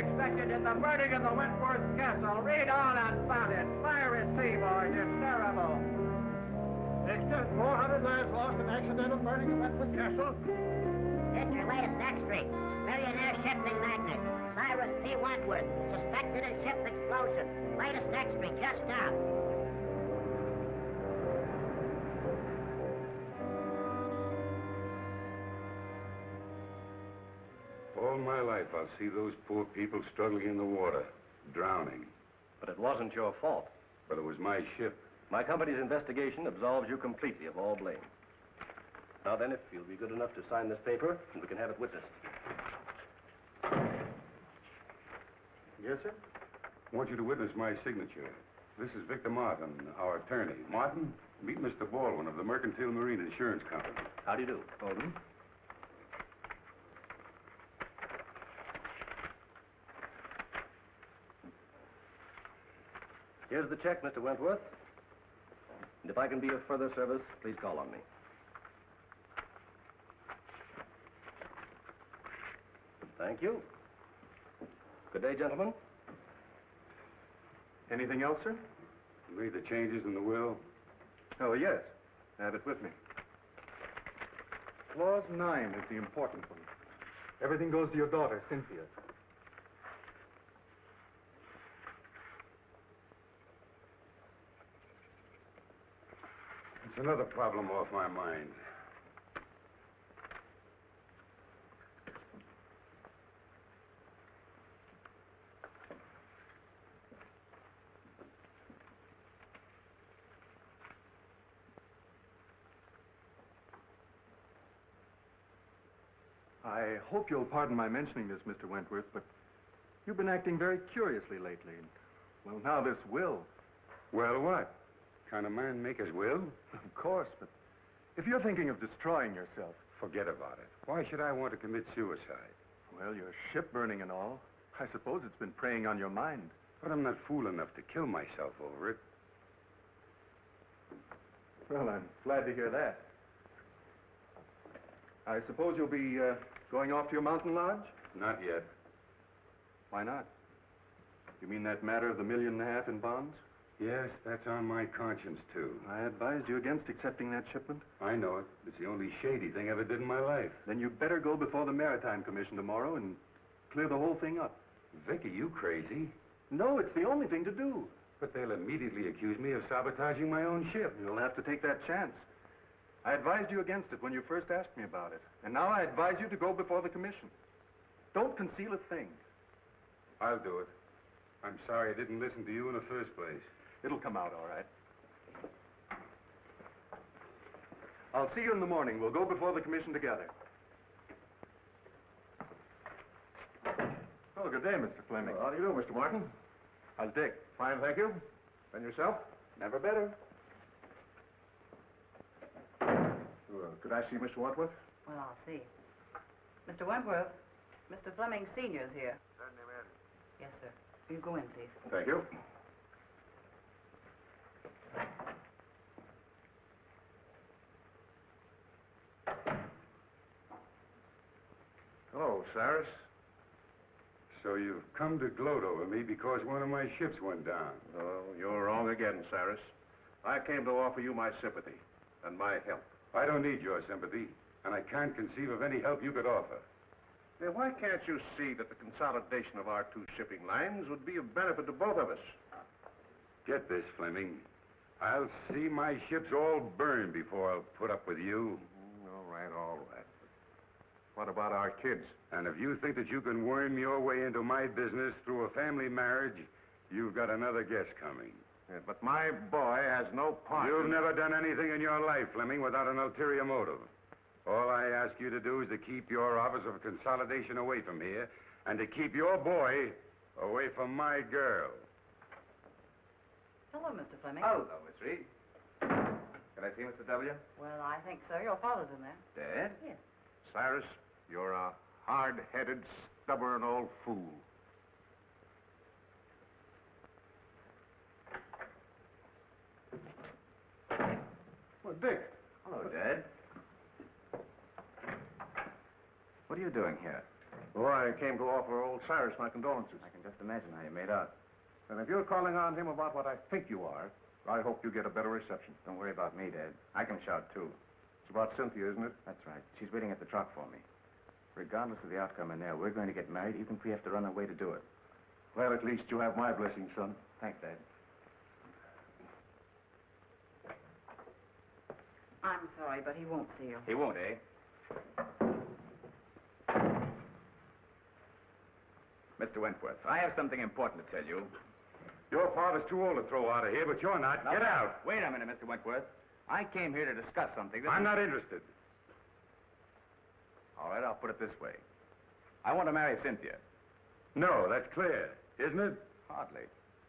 expected in the burning of the Wentworth Castle. Read on about it. Fire at sea, boys. It's terrible. Victor, 400 lives lost in accidental burning of Wentworth Castle. It's your latest extra. Millionaire shipping magnate, Cyrus P. Wentworth, suspected in ship explosion. Latest extra, just out. All my life, I'll see those poor people struggling in the water, drowning. But it wasn't your fault. But it was my ship. My company's investigation absolves you completely of all blame. Now then, if you'll be good enough to sign this paper, we can have it witnessed. Yes, sir? I want you to witness my signature. This is Victor Martin, our attorney. Martin, meet Mr. Baldwin of the Mercantile Marine Insurance Company. How do you do? Baldwin. Here's the check, Mr. Wentworth. And if I can be of further service, please call on me. Thank you. Good day, gentlemen. Anything else, sir? You made the changes in the will? Oh, yes. I have it with me. Clause 9 is the important one. Everything goes to your daughter, Cynthia. It's another problem off my mind. I hope you'll pardon my mentioning this, Mr. Wentworth, but you've been acting very curiously lately. And, well, now this will. Well, what? Kind of man make his will? Of course, but if you're thinking of destroying yourself... Forget about it. Why should I want to commit suicide? Well, your ship burning and all. I suppose it's been preying on your mind. But I'm not fool enough to kill myself over it. Well, I'm glad to hear that. I suppose you'll be going off to your mountain lodge? Not yet. Why not? You mean that matter of the $1.5 million in bonds? Yes, that's on my conscience, too. I advised you against accepting that shipment. I know it. It's the only shady thing I ever did in my life. Then you'd better go before the Maritime Commission tomorrow and clear the whole thing up. Vic, are you crazy? No, it's the only thing to do. But they'll immediately accuse me of sabotaging my own ship. You'll have to take that chance. I advised you against it when you first asked me about it. And now I advise you to go before the commission. Don't conceal a thing. I'll do it. I'm sorry I didn't listen to you in the first place. It'll come out all right. I'll see you in the morning. We'll go before the commission together. Oh, good day, Mr. Fleming. Well, how do you do, Mr. Martin? How's Dick? Fine, thank you. And yourself? Never better. Could I see Mr. Wentworth? Well, I'll see. Mr. Wentworth, Mr. Fleming Sr.'s here. Send him in. Yes, sir. You go in, please. Thank you. Hello, Cyrus. So you've come to gloat over me because one of my ships went down. Oh, you're wrong again, Cyrus. I came to offer you my sympathy and my help. I don't need your sympathy, and I can't conceive of any help you could offer. Now, why can't you see that the consolidation of our two shipping lines would be of benefit to both of us? Get this, Fleming. I'll see my ships all burn before I'll put up with you. All right, all right. What about our kids? And if you think that you can worm your way into my business through a family marriage, you've got another guess coming. Yeah, but my boy has no part. You've never done anything in your life, Fleming, without an ulterior motive. All I ask you to do is to keep your office of consolidation away from here, and to keep your boy away from my girl. Hello, Mr. Fleming. Hello, Miss Reed. Can I see Mr. W? Well, I think so. Your father's in there. Dad? Yes. Cyrus, you're a hard-headed, stubborn old fool. Well, Dick. Hello, Dad. What are you doing here? Oh, I came to offer old Cyrus my condolences. I can just imagine how you made out. And if you're calling on him about what I think you are, I hope you get a better reception. Don't worry about me, Dad. I can shout, too. It's about Cynthia, isn't it? That's right. She's waiting at the truck for me. Regardless of the outcome in there, we're going to get married, even if we have to run away to do it. Well, at least you have my blessing, son. Thanks, Dad. I'm sorry, but he won't see you. He won't, eh? Mr. Wentworth, I have something important to tell you. Your father's too old to throw out of here, but you're not. Get out. Wait a minute, Mr. Wentworth. I came here to discuss something that... I'm not interested. All right, I'll put it this way. I want to marry Cynthia. No, that's clear, isn't it? Hardly.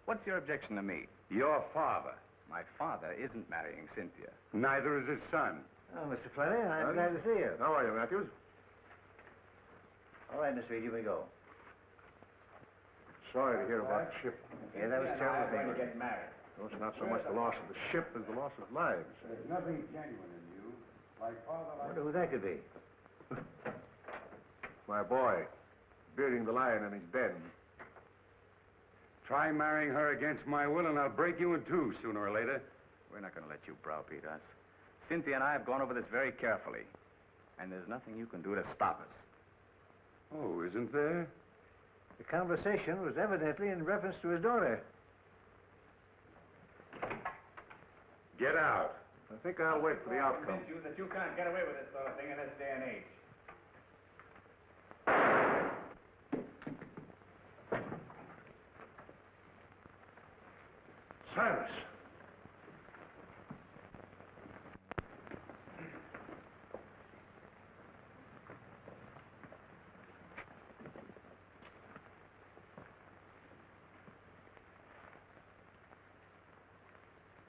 What's your objection to me? Your father. My father isn't marrying Cynthia. Neither is his son. Oh, Mr. Fleming, I'm glad to see you. How are you, Matthews? All right, Miss Reed, here we go. Sorry to hear about the ship. Yeah, that was terrible thing. get married. No, it's not so much the loss of the ship as the loss of lives. There's nothing genuine in you. Like father, I wonder who that could be. My boy, bearding the lion in his den. Try marrying her against my will, and I'll break you in two sooner or later. We're not going to let you browbeat us. Cynthia and I have gone over this very carefully. And there's nothing you can do to stop us. Oh, isn't there? The conversation was evidently in reference to his daughter. Get out. I think I'll wait for the outcome. You that you can't get away with this sort of thing in this day and age. Cyrus.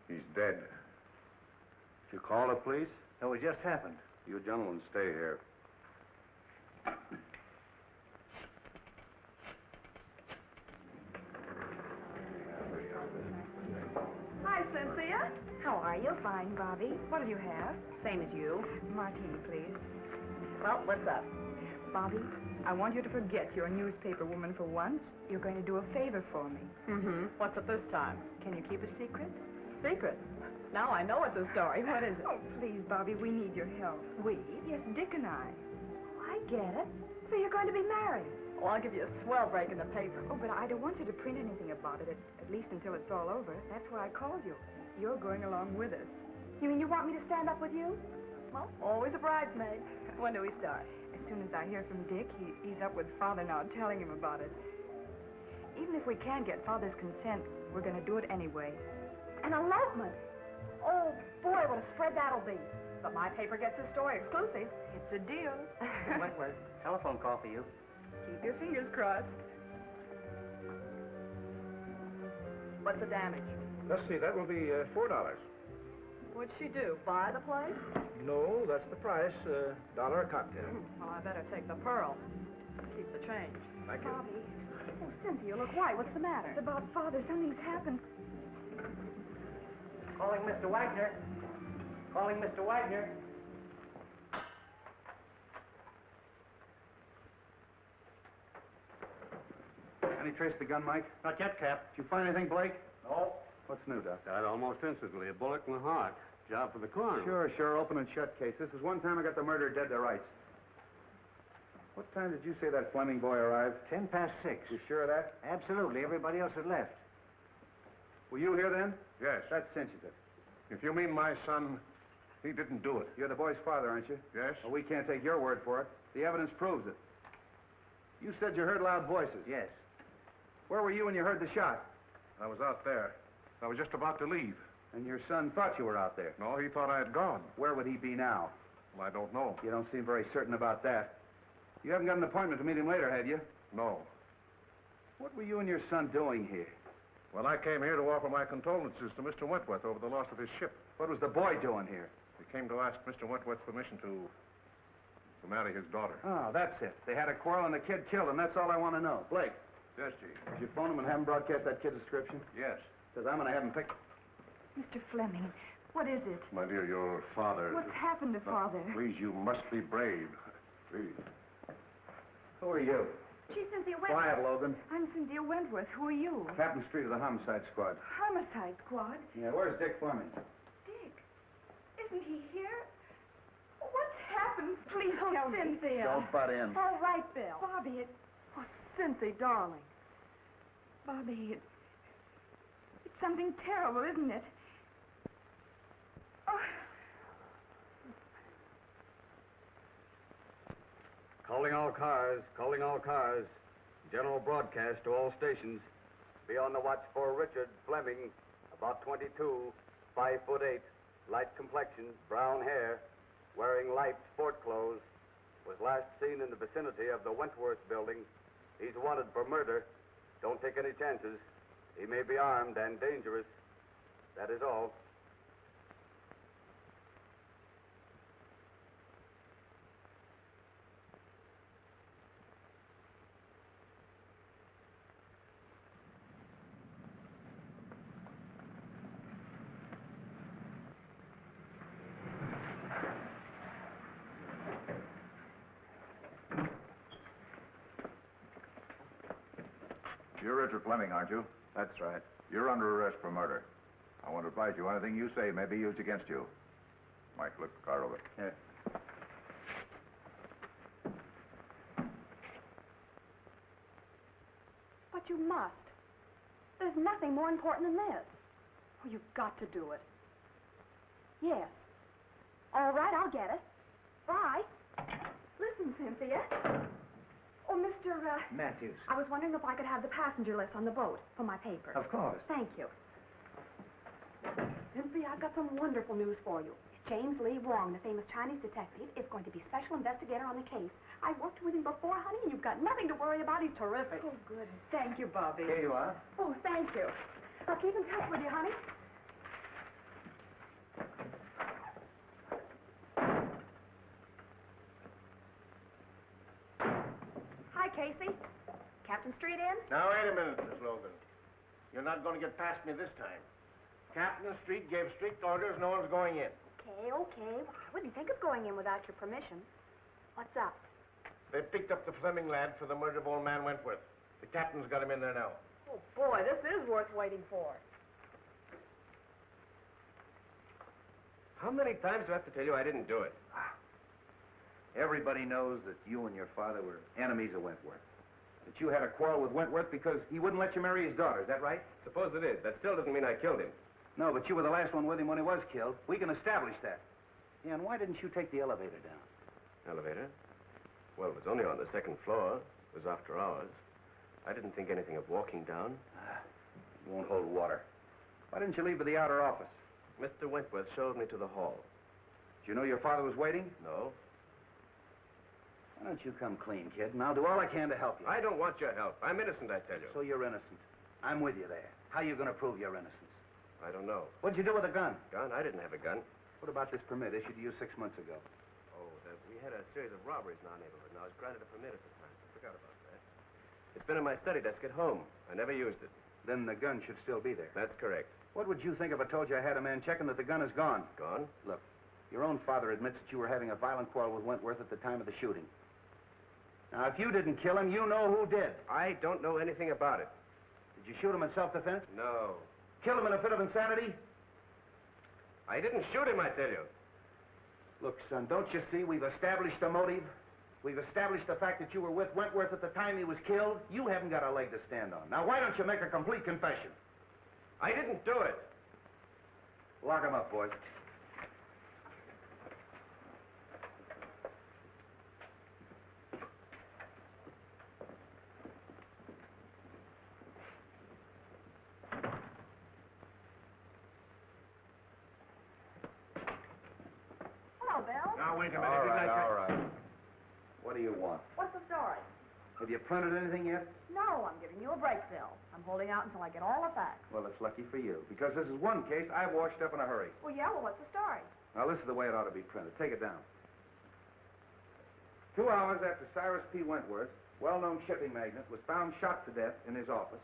He's dead. Did you call the police? No, it just happened. You gentlemen stay here. Hi, Cynthia. How are you? Fine, Bobbie. What'll you have? Same as you. Martini, please. Well, what's up? Bobbie, I want you to forget you're a newspaper woman for once. You're going to do a favor for me. Mm-hmm. What's it this time? Can you keep a secret? Secret. Now I know it's a story. What is it? Oh, please, Bobbie, we need your help. We? Yes, Dick and I. Oh, I get it. So you're going to be married. Well, I'll give you a swell break in the paper. Oh, but I don't want you to print anything about it, at least until it's all over. That's why I called you. You're going along with us. You mean you want me to stand up with you? Well, always a bridesmaid. When do we start? As soon as I hear from Dick, he's up with Father now, telling him about it. Even if we can't get Father's consent, we're going to do it anyway. An elopement. Oh, boy, what a spread that'll be. But my paper gets the story exclusive. It's a deal. Wentworth, telephone call for you. Keep your fingers crossed. What's the damage? Let's see, that will be $4. What'd she do? Buy the place? No, that's the price. $1 a cocktail. Well, I better take the pearl. Keep the change. Thank you. Bobbie. Oh, Cynthia, look white. What's the matter? It's about Father. Something's happened. Calling Mr. Wagner. Calling Mr. Wagner. Any trace of the gun, Mike? Not yet, Capt. Did you find anything, Blake? No. What's new, Doc? Died almost instantly. A bullet in the heart. Job for the coroner. Sure. Open and shut case. This is one time I got the murderer dead to rights. What time did you say that Fleming boy arrived? 6:10. You sure of that? Absolutely. Everybody else had left. Were you here then? Yes. That cinches it. If you mean my son, he didn't do it. You're the boy's father, aren't you? Yes? Well, we can't take your word for it. The evidence proves it. You said you heard loud voices. Yes. Where were you when you heard the shot? I was out there. I was just about to leave. And your son thought you were out there. No, he thought I had gone. Where would he be now? Well, I don't know. You don't seem very certain about that. You haven't got an appointment to meet him later, have you? No. What were you and your son doing here? Well, I came here to offer my condolences to Mr. Wentworth over the loss of his ship. What was the boy doing here? He came to ask Mr. Wentworth's permission to marry his daughter. Oh, that's it. They had a quarrel and the kid killed him. That's all I want to know. Blake, Yes, Chief. did you phone him and have him broadcast that kid's description? Yes. Because I'm going to have him picked. Mr. Fleming, what is it? My dear, your father... What's happened to Father? Please, you must be brave. Please. Who are you? She's Cynthia Wentworth. Quiet, Logan. I'm Cynthia Wentworth. Who are you? Captain Street of the Homicide Squad. Homicide Squad? Yeah, where's Dick Fleming? Dick? Isn't he here? What's happened? Please tell me. Cynthia. Don't butt in. All right, Bill. Bobbie, Oh, Cynthia, darling. Bobbie, it's something terrible, isn't it? Oh. Calling all cars, calling all cars. General broadcast to all stations. Be on the watch for Richard Fleming, about 22, 5'8", light complexion, brown hair, wearing light sport clothes. Was last seen in the vicinity of the Wentworth building. He's wanted for murder. Don't take any chances. He may be armed and dangerous. That is all. You're Richard Fleming, aren't you? That's right. You're under arrest for murder. I want to advise you anything you say may be used against you. Mike, look the car over. Yeah. But you must. There's nothing more important than this. Oh, you've got to do it. Yes. All right, I'll get it. Bye. Listen, Cynthia. Oh, Mr. Matthews. I was wondering if I could have the passenger list on the boat for my paper. Of course. Thank you. Cynthia, I've got some wonderful news for you. James Lee Wong, the famous Chinese detective, is going to be special investigator on the case. I worked with him before, honey, and you've got nothing to worry about. He's terrific. Oh, good. Thank you, Bobbie. Here you are. Oh, thank you. I'll keep in touch with you, honey. Hi, Casey. Captain Street in? Now, wait a minute, Miss Logan. You're not going to get past me this time. Captain Street gave strict orders no one's going in. Okay. Well, I wouldn't think of going in without your permission. What's up? They picked up the Fleming lad for the murder of old man Wentworth. The captain's got him in there now. Oh, boy, this is worth waiting for. How many times do I have to tell you I didn't do it? Everybody knows that you and your father were enemies of Wentworth. That you had a quarrel with Wentworth because he wouldn't let you marry his daughter. Is that right? Suppose it is. That still doesn't mean I killed him. No, but you were the last one with him when he was killed. We can establish that. Yeah, and why didn't you take the elevator down? Elevator? Well, it was only on the second floor. It was after hours. I didn't think anything of walking down. It won't hold water. Why didn't you leave for the outer office? Mr. Wentworth showed me to the hall. Did you know your father was waiting? No. Why don't you come clean, kid, and I'll do all I can to help you. I don't want your help. I'm innocent, I tell you. So you're innocent. I'm with you there. How are you going to prove your innocence? I don't know. What'd you do with the gun? Gun? I didn't have a gun. What about this permit issued to you 6 months ago? Oh, we had a series of robberies in our neighborhood, and I was granted a permit at the time. I forgot about that. It's been in my study desk at home. I never used it. Then the gun should still be there. That's correct. What would you think if I told you I had a man checking that the gun is gone? Gone? Look, your own father admits that you were having a violent quarrel with Wentworth at the time of the shooting. Now, if you didn't kill him, you know who did. I don't know anything about it. Did you shoot him in self-defense? No. Kill him in a fit of insanity? I didn't shoot him, I tell you. Look, son, don't you see we've established a motive? We've established the fact that you were with Wentworth at the time he was killed. You haven't got a leg to stand on. Now, why don't you make a complete confession? I didn't do it. Lock him up, boys. Hello, Bill. Now, wait a minute. All Didn't I right, tell- all right. What do you want? What's the story? Have you printed anything yet? No, I'm giving you a break, Bill. I'm holding out until I get all the facts. Well, it's lucky for you, because this is one case I washed up in a hurry. Well, yeah, what's the story? Now, this is the way it ought to be printed. Take it down. 2 hours after Cyrus P. Wentworth, well-known shipping magnate, was found shot to death in his office,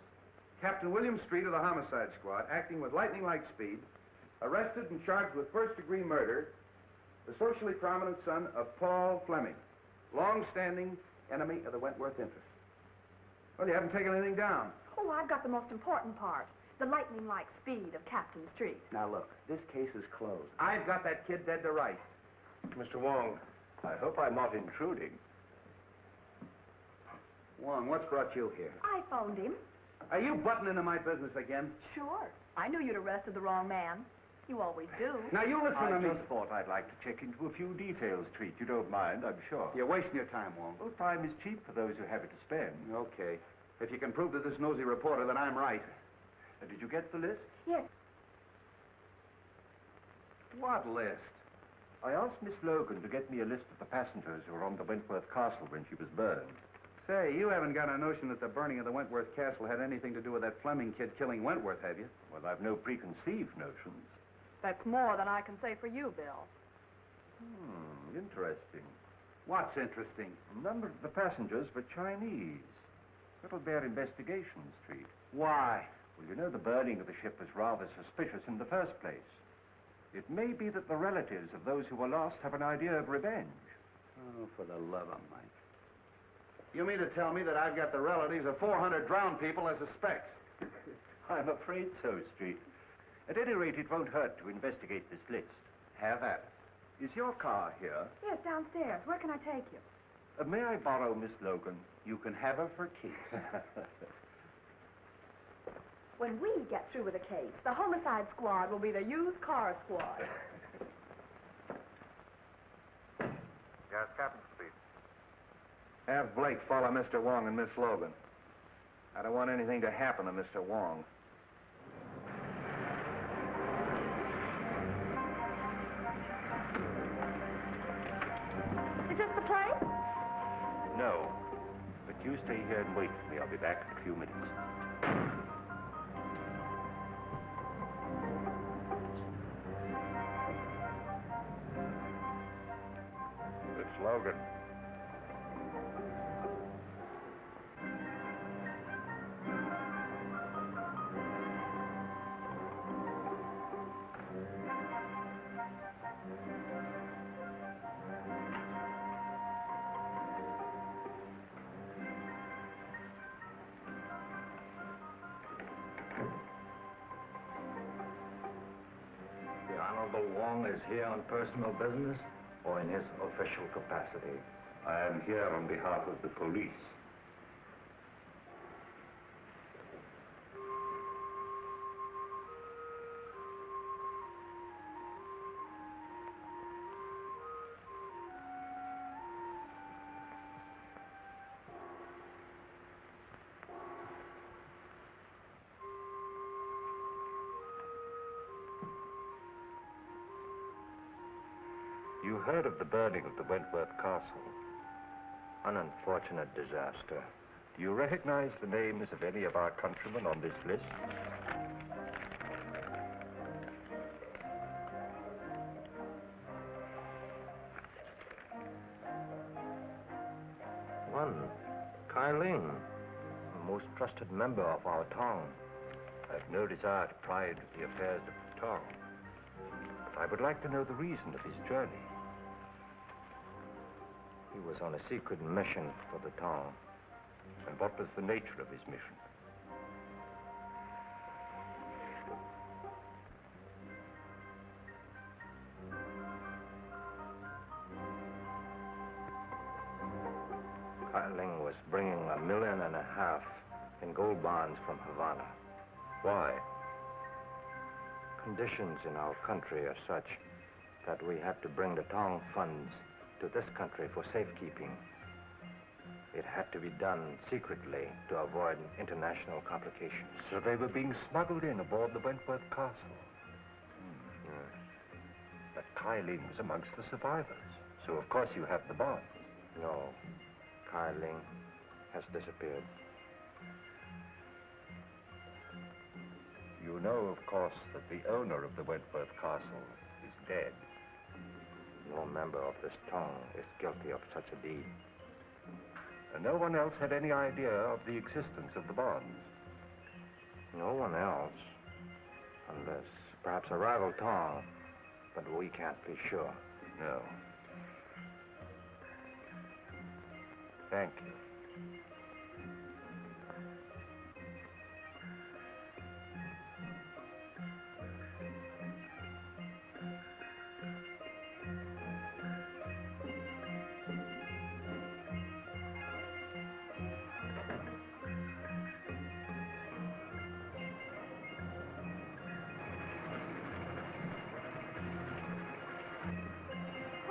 Captain William Street of the Homicide Squad, acting with lightning-like speed, arrested and charged with first-degree murder the socially prominent son of Paul Fleming, long-standing enemy of the Wentworth interest. Well, you haven't taken anything down. Oh, I've got the most important part. The lightning-like speed of Captain Street. Now, look, this case is closed. I've got that kid dead to rights. Mr. Wong, I hope I'm not intruding. Wong, what's brought you here? I phoned him. Are you butting into my business again? Sure. I knew you'd arrested the wrong man. You always do. Now, you listen to I me. just thought I'd like to check into a few details, Treat. You don't mind, I'm sure. You're wasting your time, Wong. Well, time is cheap for those who have it to spend. Okay. If you can prove to this nosy reporter that I'm right. Did you get the list? Yes. What list? I asked Miss Logan to get me a list of the passengers who were on the Wentworth Castle when she was burned. Say, you haven't got a notion that the burning of the Wentworth Castle had anything to do with that Fleming kid killing Wentworth, have you? Well, I've no preconceived notions. That's more than I can say for you, Bill. Interesting. What's interesting? A number of the passengers were Chinese. That'll bear investigation, Street. Why? Well, you know the burning of the ship was rather suspicious in the first place. It may be that the relatives of those who were lost have an idea of revenge. Oh, for the love of Mike. You mean to tell me that I've got the relatives of 400 drowned people as suspects? I'm afraid so, Street. At any rate, it won't hurt to investigate this list. Have at it. Is your car here? Yes, downstairs. Where can I take you? May I borrow Miss Logan? You can have her for keeps. When we get through with the case, the homicide squad will be the used car squad. Yes, Captain Street. Have Blake follow Mr. Wong and Miss Logan. I don't want anything to happen to Mr. Wong. Is this the place? No. But you stay here and wait for me. I'll be back in a few minutes. It's Logan. The Honorable Wong is here on personal business or in his official capacity? I am here on behalf of the police. You heard of the burning of the Wentworth Castle? An unfortunate disaster. Do you recognize the names of any of our countrymen on this list? One, Keye Luke, a most trusted member of our town. I've no desire to pry into the affairs of the town. But I would like to know the reason of his journey. He was on a secret mission for the town. And what was the nature of his mission? Keye Luke was bringing $1.5 million in gold bonds from Havana. Why? Conditions in our country are such that we have to bring the town funds to this country for safekeeping. It had to be done secretly to avoid international complications. So they were being smuggled in aboard the Wentworth Castle. Yes. But Keye Luke was amongst the survivors. So of course you have the bond. No. Keye Luke has disappeared. You know, of course, that the owner of the Wentworth Castle is dead. No member of this town is guilty of such a deed. And no one else had any idea of the existence of the bonds. No one else. Unless perhaps a rival town. But we can't be sure. No. Thank you.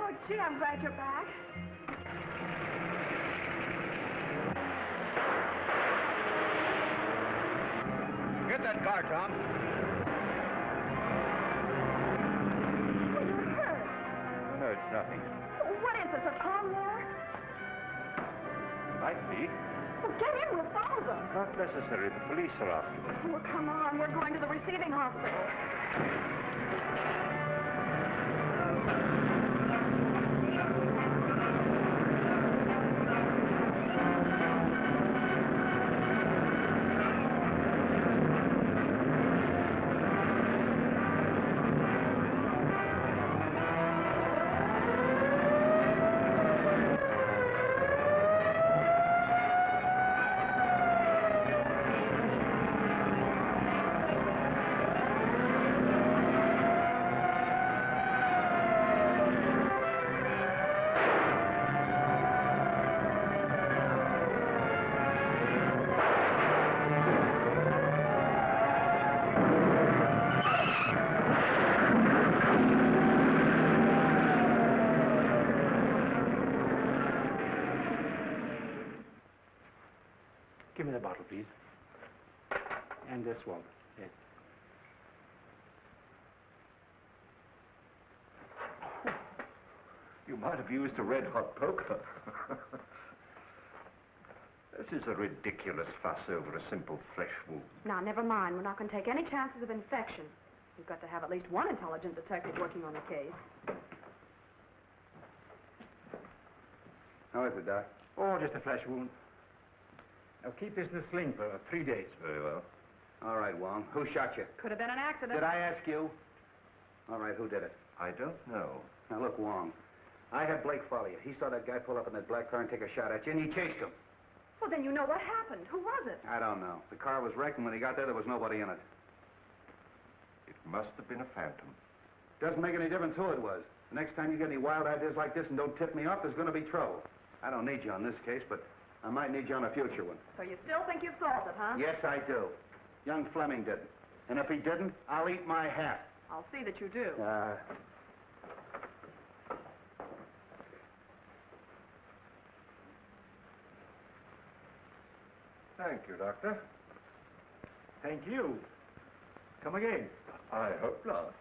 Oh, gee, I'm glad you're back. Get that car, Tom. Well, you're hurt. No, it's nothing. What is this, a tongue war? Might be. Well, get in, we'll follow them. Not necessary. The police are after them. Well, come on, we're going to the receiving hospital. Give me the bottle, please. And this, Walter. Yes. You might have used a red-hot poker. This is a ridiculous fuss over a simple flesh wound. Now, never mind. We're not going to take any chances of infection. We've got to have at least one intelligent detective working on the case. How is it, Doc? Oh, just a flesh wound. Now, keep this in the sling for 3 days. Very well. All right, Wong. Who shot you? Could have been an accident. Did I ask you? All right, who did it? I don't know. Now, look, Wong. I had Blake follow you. He saw that guy pull up in that black car and take a shot at you, and he chased him. Well, then you know what happened. Who was it? I don't know. The car was wrecked, and when he got there was nobody in it. It must have been a phantom. Doesn't make any difference who it was. The next time you get any wild ideas like this and don't tip me off, there's going to be trouble. I don't need you on this case, but I might need you on a future one. So you still think you've solved it, huh? Yes, I do. Young Fleming didn't. And if he didn't, I'll eat my hat. I'll see that you do. Thank you, Doctor. Thank you. Come again. I hope not.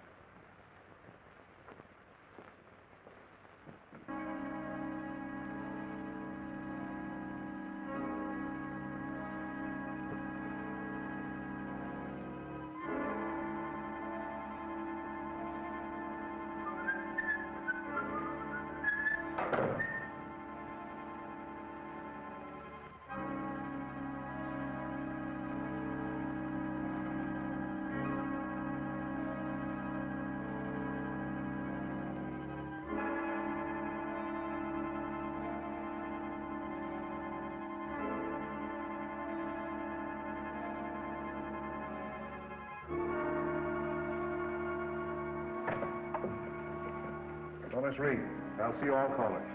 Well, Miss Reed, I'll see you all callers.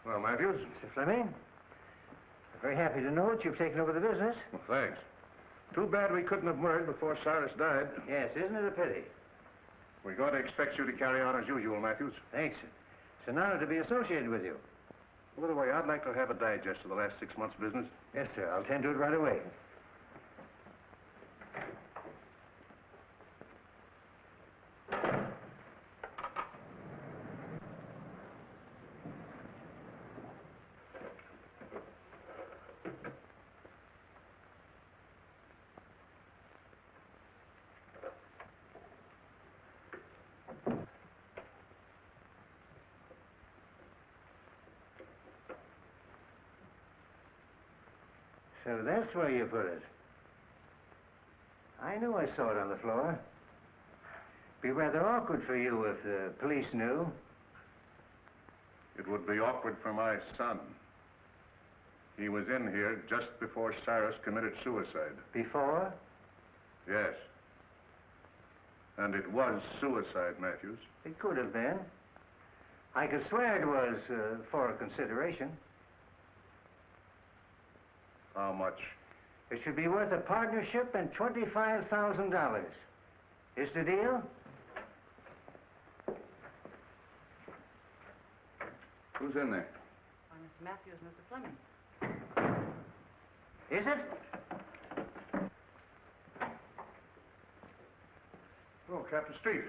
Well, Matthews? Mr. Fleming, I'm very happy to know that you've taken over the business. Well, thanks. Too bad we couldn't have merged before Cyrus died. Yes, isn't it a pity? We're going to expect you to carry on as usual, Matthews. Thanks. It's an honor to be associated with you. By the way, I'd like to have a digest of the last 6 months' business. Yes, sir. I'll tend to it right away. So that's where you put it. I knew I saw it on the floor. Be rather awkward for you if the police knew. It would be awkward for my son. He was in here just before Cyrus committed suicide. Before? Yes. And it was suicide, Matthews. It could have been. I could swear it was for a consideration. How much? It should be worth a partnership and $25,000. Is the deal? Who's in there? Why, Mr. Matthews, Mr. Fleming. Is it? Oh, Captain Street.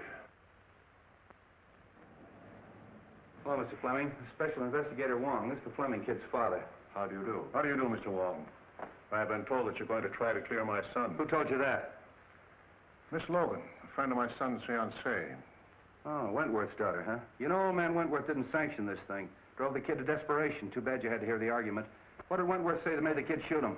Hello, Mr. Fleming. Special Investigator Wong. This is the Fleming kid's father. How do you do? How do you do, Mr. Wong? I've been told that you're going to try to clear my son. Who told you that? Miss Logan, a friend of my son's fiancée. Oh, Wentworth's daughter, huh? You know, old man Wentworth didn't sanction this thing. Drove the kid to desperation. Too bad you had to hear the argument. What did Wentworth say that made the kid shoot him?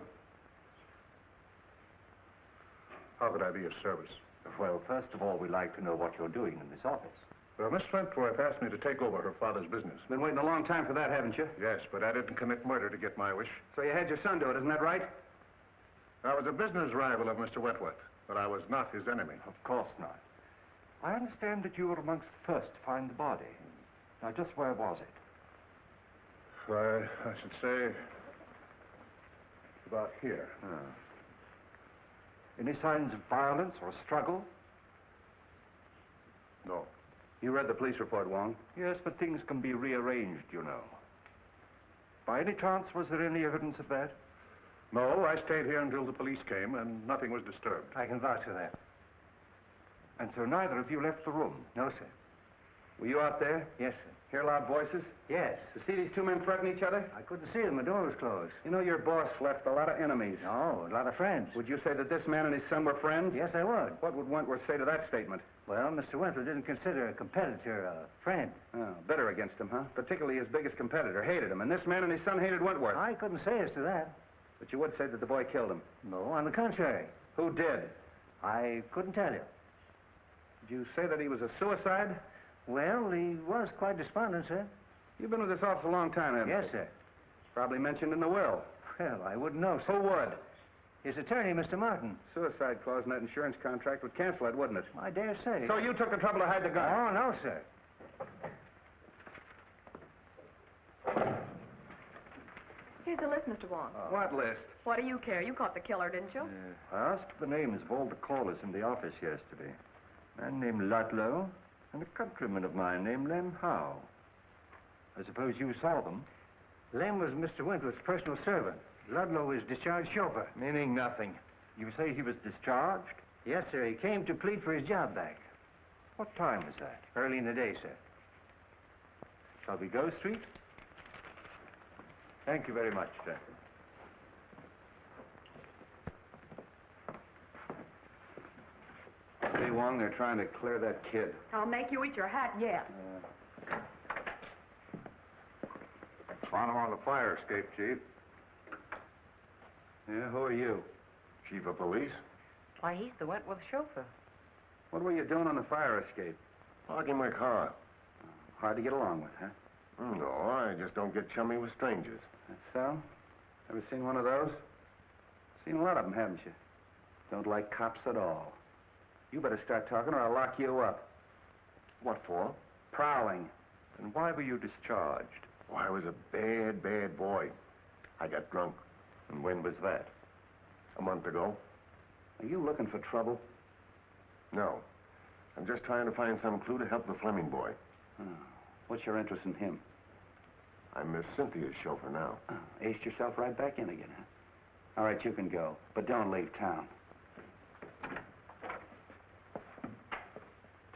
How could I be of service? Well, first of all, we'd like to know what you're doing in this office. Well, Miss Wentworth asked me to take over her father's business. Been waiting a long time for that, haven't you? Yes, but I didn't commit murder to get my wish. So you had your son do it, isn't that right? I was a business rival of Mr. Wentworth, but I was not his enemy. Of course not. I understand that you were amongst the first to find the body. Now, just where was it? I should say about here. Any signs of violence or struggle? No. You read the police report, Wong? Yes, but things can be rearranged, you know. By any chance, was there any evidence of that? No, I stayed here until the police came, and nothing was disturbed. I can vouch for that. And so neither of you left the room? No, sir. Were you out there? Yes, sir. Hear loud voices? Yes. To see these two men threaten each other? I couldn't see them. The door was closed. You know, your boss left a lot of enemies. No, a lot of friends. Would you say that this man and his son were friends? Yes, I would. What would Wentworth say to that statement? Well, Mr. Wentworth didn't consider a competitor a friend. Oh, bitter against him, huh? Particularly his biggest competitor. Hated him. And this man and his son hated Wentworth. I couldn't say as to that. But you would say that the boy killed him. No, on the contrary. Who did? I couldn't tell you. Did you say that he was a suicide? Well, he was quite despondent, sir. You've been with this office a long time, haven't you? Yes, sir. Probably mentioned in the will. Well, I wouldn't know, sir. Who would? His attorney, Mr. Martin. Suicide clause in that insurance contract would cancel it, wouldn't it? I dare say. So you took the trouble to hide the gun? Oh, no, sir. Here's the list, Mr. Wong. What list? What do you care? You caught the killer, didn't you? I asked the names of all the callers in the office yesterday. A man named Ludlow and a countryman of mine named Lem Howe. I suppose you saw them. Lem was Mr. Wentworth's personal servant. Ludlow was discharged chauffeur. Meaning nothing. You say he was discharged? Yes, sir. He came to plead for his job back. What time was that? Early in the day, sir. Shall we go, Street? Thank you very much, sir. See, Wong, they're trying to clear that kid. I'll make you eat your hat yet. Found him on the fire escape, Chief. Yeah, who are you? Chief of police? Why, he's the Wentworth chauffeur. What were you doing on the fire escape? Parking my car. Hard to get along with, huh? No, I just don't get chummy with strangers. That's so? Ever seen one of those? Seen a lot of them, haven't you? Don't like cops at all. You better start talking or I'll lock you up. What for? Prowling. And why were you discharged? Oh, I was a bad, bad boy. I got drunk. And when was that? A month ago. Are you looking for trouble? No. I'm just trying to find some clue to help the Fleming boy. Oh. What's your interest in him? I'm Miss Cynthia's chauffeur now. Oh, aced yourself right back in again, huh? All right, you can go, but don't leave town.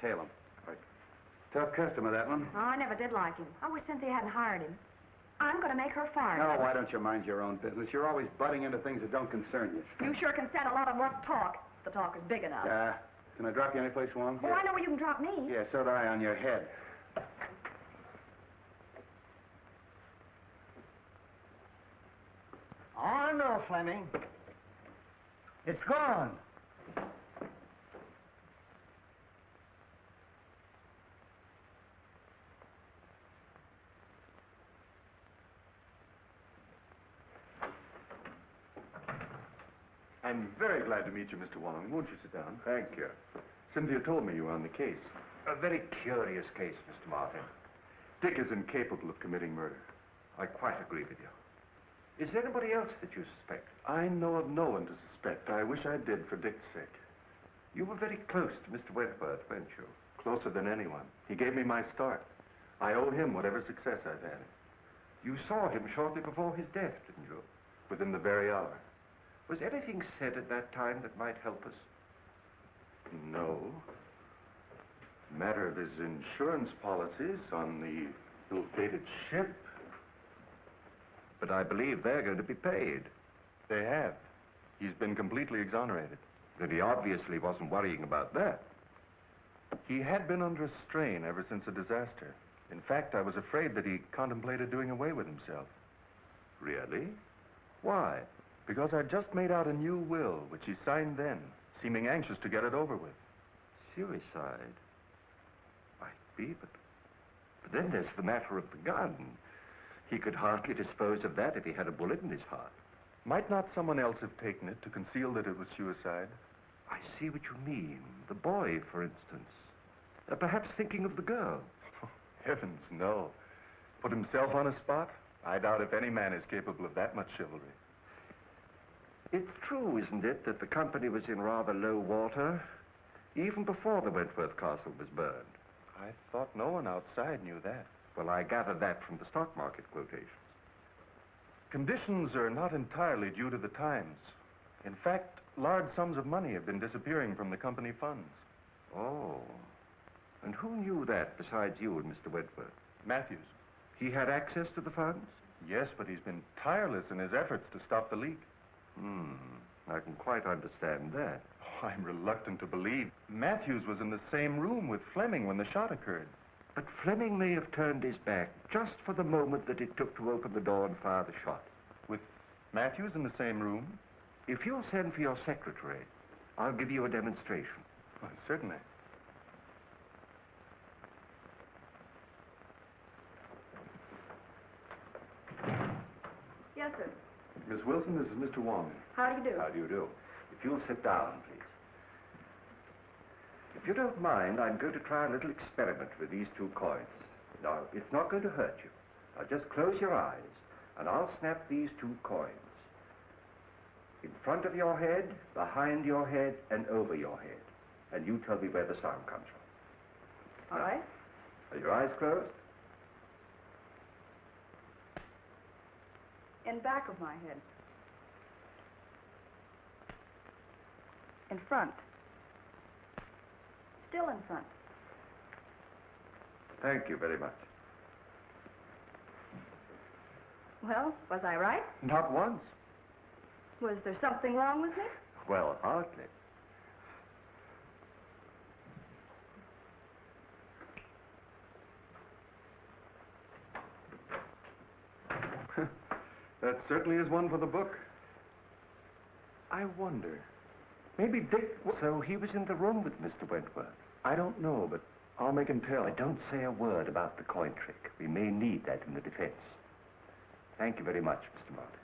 Tail him. Right. Tough customer, that one. Oh, I never did like him. I wish Cynthia hadn't hired him. I'm going to make her fire him. Oh, why don't you mind your own business? You're always butting into things that don't concern you. You sure can stand a lot of rough talk. The talk is big enough. Can I drop you anyplace, Wong? Oh, I know where you can drop me. Yeah, so do I on your head. Oh, no, Fleming. It's gone. I'm very glad to meet you, Mr. Wong. Won't you sit down? Thank you. Cynthia told me you were on the case. A very curious case, Mr. Martin. Dick is incapable of committing murder. I quite agree with you. Is there anybody else that you suspect? I know of no one to suspect. I wish I did for Dick's sake. You were very close to Mr. Wentworth, weren't you? Closer than anyone. He gave me my start. I owe him whatever success I've had. You saw him shortly before his death, didn't you? Within the very hour. Was anything said at that time that might help us? No. Matter of his insurance policies on the ill-fated ship. But I believe they're going to be paid. They have. He's been completely exonerated. Then he obviously wasn't worrying about that. He had been under a strain ever since the disaster. In fact, I was afraid that he contemplated doing away with himself. Really? Why? Because I'd just made out a new will, which he signed then, seeming anxious to get it over with. Suicide? Might be, but then there's the matter of the gun. He could hardly dispose of that if he had a bullet in his heart. Might not someone else have taken it to conceal that it was suicide? I see what you mean. The boy, for instance. Perhaps thinking of the girl. Heavens, no. Put himself on a spot? I doubt if any man is capable of that much chivalry. It's true, isn't it, that the company was in rather low water, even before the Wentworth Castle was burned? I thought no one outside knew that. Well, I gathered that from the stock market quotations. Conditions are not entirely due to the times. In fact, large sums of money have been disappearing from the company funds. Oh. And who knew that besides you and Mr. Wentworth? Matthews. He had access to the funds? Yes, but he's been tireless in his efforts to stop the leak. I can quite understand that. Oh, I'm reluctant to believe. Matthews was in the same room with Fleming when the shot occurred. But Fleming may have turned his back just for the moment that it took to open the door and fire the shot. With Matthews in the same room? If you'll send for your secretary, I'll give you a demonstration. Well, certainly. Yes, sir. Miss Wilson, this is Mr. Wong. How do you do? How do you do? If you'll sit down, please. If you don't mind, I'm going to try a little experiment with these two coins. Now, it's not going to hurt you. Now, just close your eyes, and I'll snap these two coins. In front of your head, behind your head, and over your head. And you tell me where the sound comes from. All right. Are your eyes closed? In back of my head. In front. Still in front. Thank you very much. Well, was I right? Not once. Was there something wrong with me? Well, hardly. That certainly is one for the book. I wonder. Maybe Dick... So he was in the room with Mr. Wentworth? I don't know, but I'll make him tell. But don't say a word about the coin trick. We may need that in the defense. Thank you very much, Mr. Martin.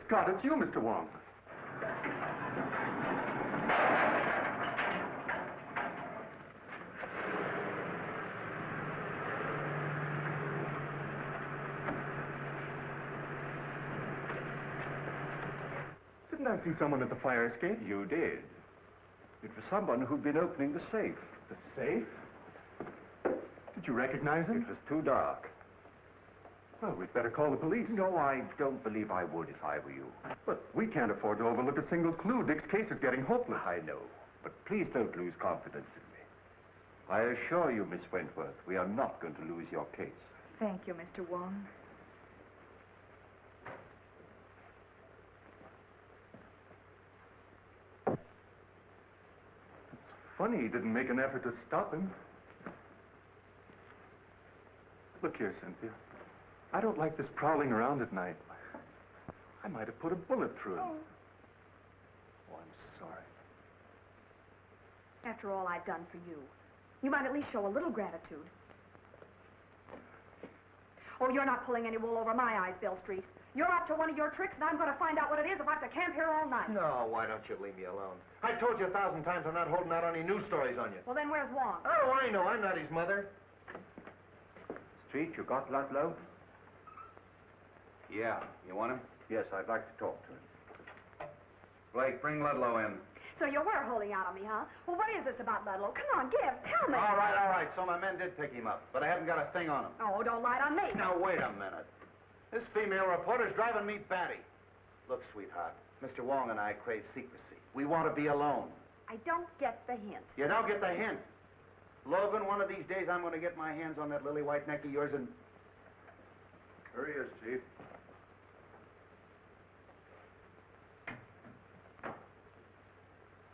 Scott, it's you, Mr. Wong. Didn't I see someone at the fire escape? You did. It was someone who'd been opening the safe. The safe? Did you recognize him? It was too dark. Well, we'd better call the police. No, I don't believe I would if I were you. But we can't afford to overlook a single clue. Dick's case is getting hopeless. I know, but please don't lose confidence in me. I assure you, Miss Wentworth, we are not going to lose your case. Thank you, Mr. Wong. Funny he didn't make an effort to stop him. Look here, Cynthia. I don't like this prowling around at night. I might have put a bullet through him. Oh, I'm sorry. After all I've done for you, you might at least show a little gratitude. Oh, you're not pulling any wool over my eyes, Bill Street. You're up to one of your tricks, and I'm going to find out what it is if I have to camp here all night. No, why don't you leave me alone? I told you 1,000 times I'm not holding out any news stories on you. Well, then where's Wong? Oh, I know. I'm not his mother. Street, you got Ludlow? Yeah. You want him? Yes, I'd like to talk to him. Blake, bring Ludlow in. So you were holding out on me, huh? Well, what is this about Ludlow? Come on, tell me. All right. So my men did pick him up, but I haven't got a thing on him. Oh, don't lie on me. Now, wait a minute. This female reporter's driving me batty. Look, sweetheart, Mr. Wong and I crave secrecy. We want to be alone. I don't get the hint. You don't get the hint. Logan, one of these days I'm going to get my hands on that lily white neck of yours and... Here he is, Chief.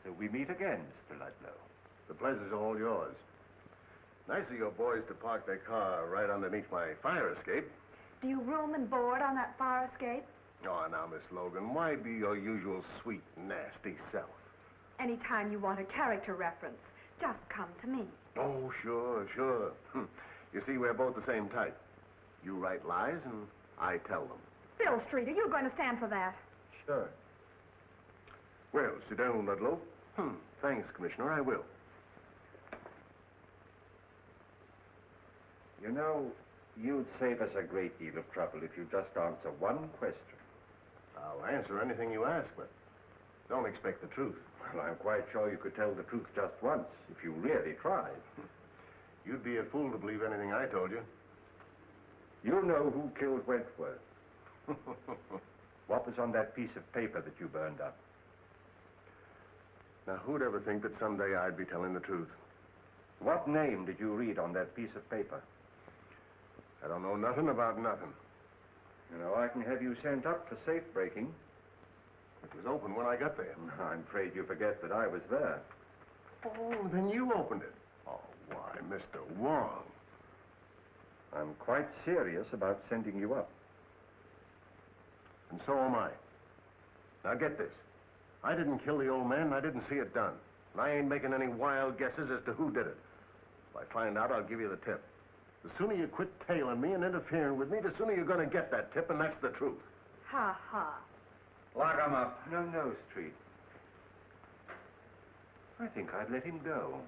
So we meet again, Mr. Ludlow. The pleasure's all yours. Nice of your boys to park their car right underneath my fire escape. Do you room and board on that fire escape? Oh, now, Miss Logan, why be your usual sweet, nasty self? Anytime you want a character reference, just come to me. Oh, sure. You see, we're both the same type. You write lies, and I tell them. Bill Street, are you going to stand for that? Sure. Well, sit down, Ludlow. Thanks, Commissioner, I will. You know, you'd save us a great deal of trouble if you just answer one question. I'll answer anything you ask, but don't expect the truth. Well, I'm quite sure you could tell the truth just once, if you really tried. You'd be a fool to believe anything I told you. You know who killed Wentworth. What was on that piece of paper that you burned up? Now, who'd ever think that someday I'd be telling the truth? What name did you read on that piece of paper? I don't know nothing about nothing. You know, I can have you sent up for safe breaking. It was open when I got there. I'm afraid you forget that I was there. Oh, then you opened it. Oh, why, Mr. Wong. I'm quite serious about sending you up. And so am I. Now, get this. I didn't kill the old man, and I didn't see it done. And I ain't making any wild guesses as to who did it. If I find out, I'll give you the tip. The sooner you quit tailing me and interfering with me, the sooner you're going to get that tip, and that's the truth. Ha, ha. Lock him up. No, Street. I think I'd let him go.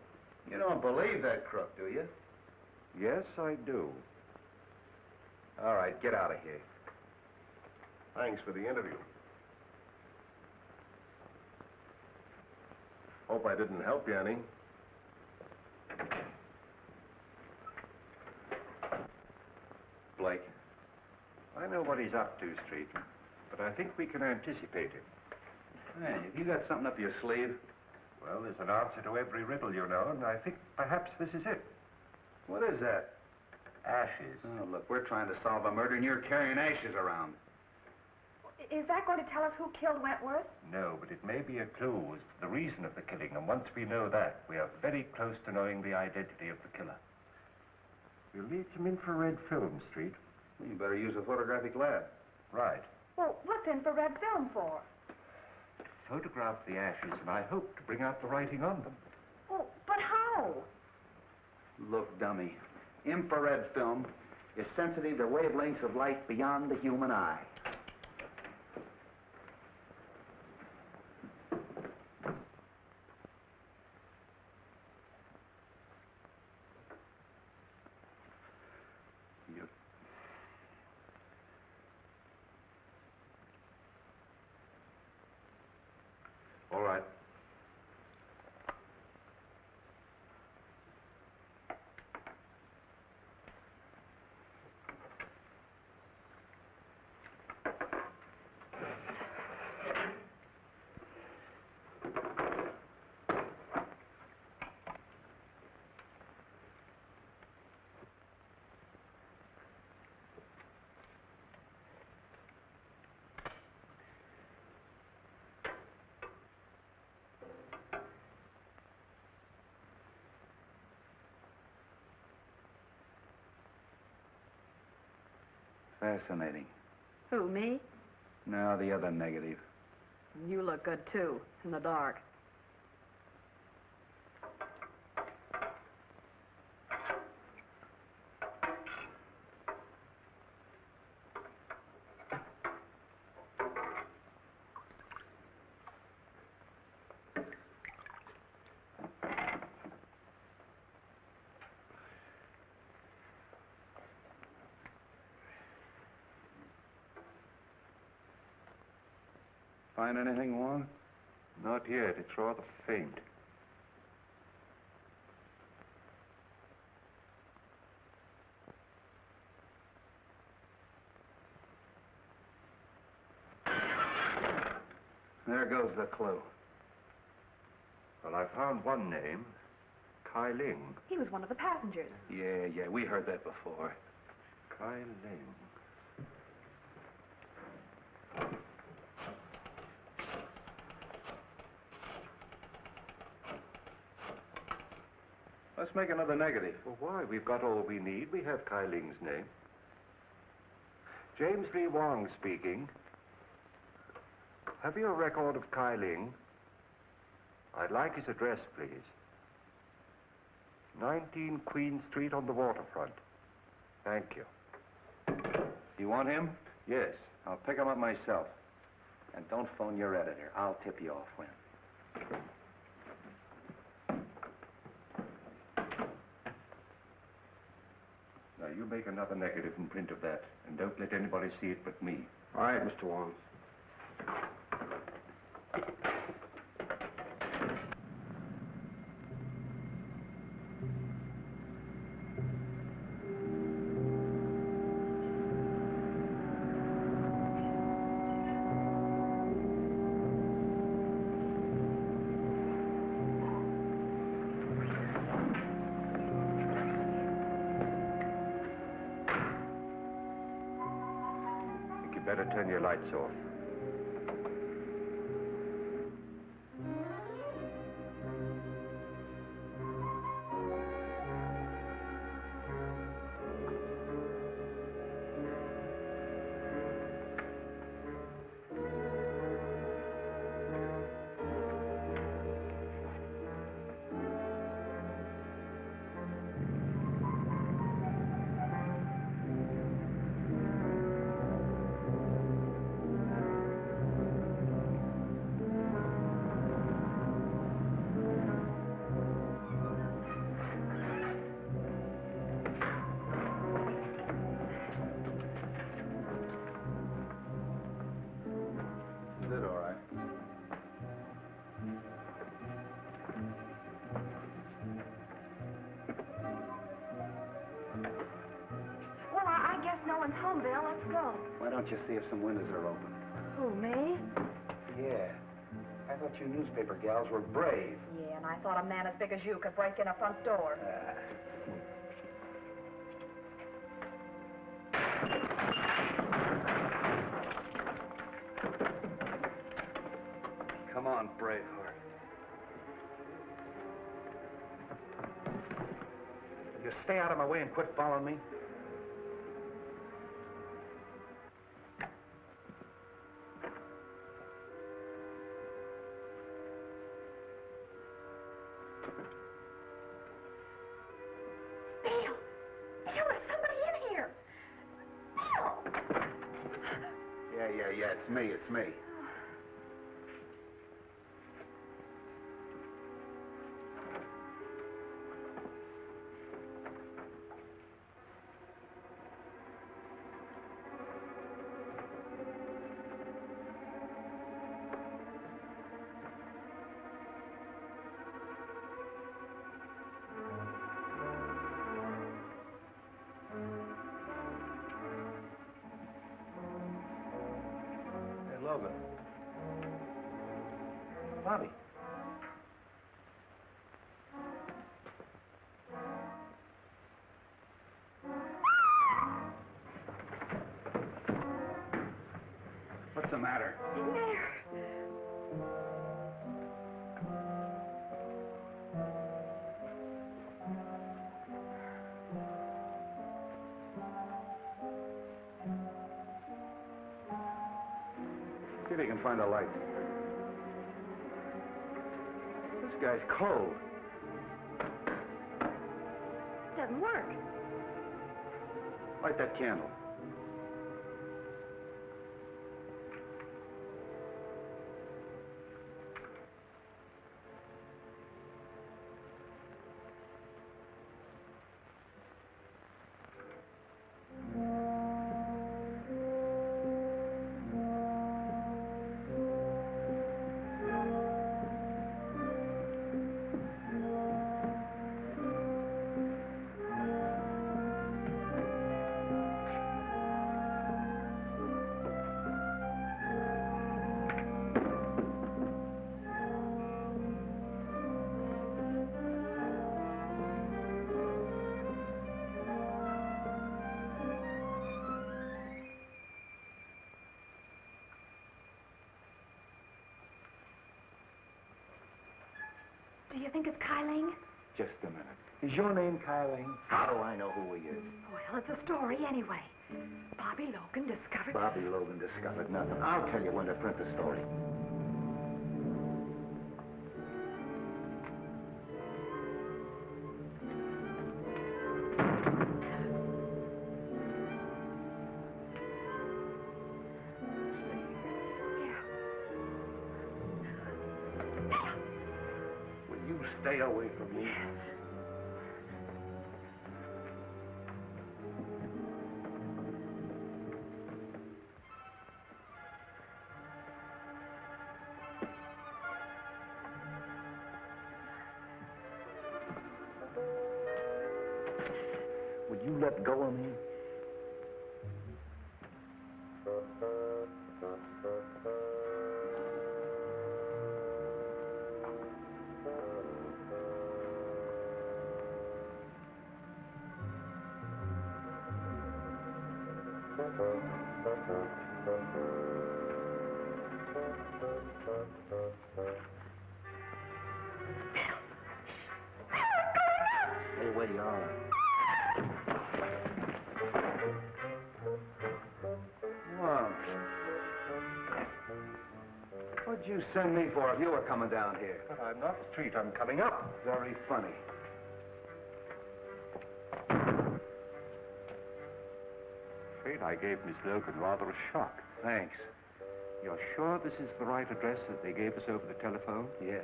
You don't believe that crook, do you? Yes, I do. All right, get out of here. Thanks for the interview. Hope I didn't help you any. Blake. I know what he's up to, Street, but I think we can anticipate him. Hey, have you got something up your sleeve? Well, there's an answer to every riddle, you know, and I think perhaps this is it. What is that? Ashes. Oh, look, we're trying to solve a murder, and you're carrying ashes around. Is that going to tell us who killed Wentworth? No, but it may be a clue as to the reason of the killing, and once we know that, we are very close to knowing the identity of the killer. We'll need some infrared film, Street. You better use a photographic lab. Right. Well, what's infrared film for? Photograph the ashes, and I hope to bring out the writing on them. Oh, but how? Look, dummy. Infrared film is sensitive to wavelengths of light beyond the human eye. Fascinating. Who, me? No, the other negative. You look good, too, in the dark. Find anything, Wong? Not yet. It's rather faint. There goes the clue. Well, I found one name. Keye Luke. He was one of the passengers. Yeah, we heard that before. Keye Luke. Let's make another negative. Well, why? We've got all we need. We have Keye Luke's name. James Lee Wong speaking. Have you a record of Keye Luke? I'd like his address, please. 19 Queen Street on the waterfront. Thank you. You want him? Yes. I'll pick him up myself. And don't phone your editor. I'll tip you off when. Now, you make another negative and print of that, and don't let anybody see it but me. All right, Mr. Wong. Better turn your lights off. No one's home, Bill. Let's go. Why don't you see if some windows are open? Who, me? Yeah. I thought you newspaper gals were brave. Yeah, and I thought a man as big as you could break in a front door. Come on, Braveheart. You stay out of my way and quit following me. It's me. Logan. Bobbie. What's the matter? In there. See if you can find a light. This guy's cold. Doesn't work. Light that candle. Do you think it's Keye Luke? Just a minute. Is your name Keye Luke? How do I know who he is? Well, it's a story anyway. Bobbie Logan discovered... Bobbie Logan discovered nothing. I'll tell you when to print the story. Stay away from me. Would you let go of me? Stay where you are. Wong. What'd you send me for if you were coming down here? But I'm not Street. I'm coming up. Very funny. Afraid I gave Miss Logan rather a shock. Thanks. You're sure this is the right address that they gave us over the telephone? Yeah.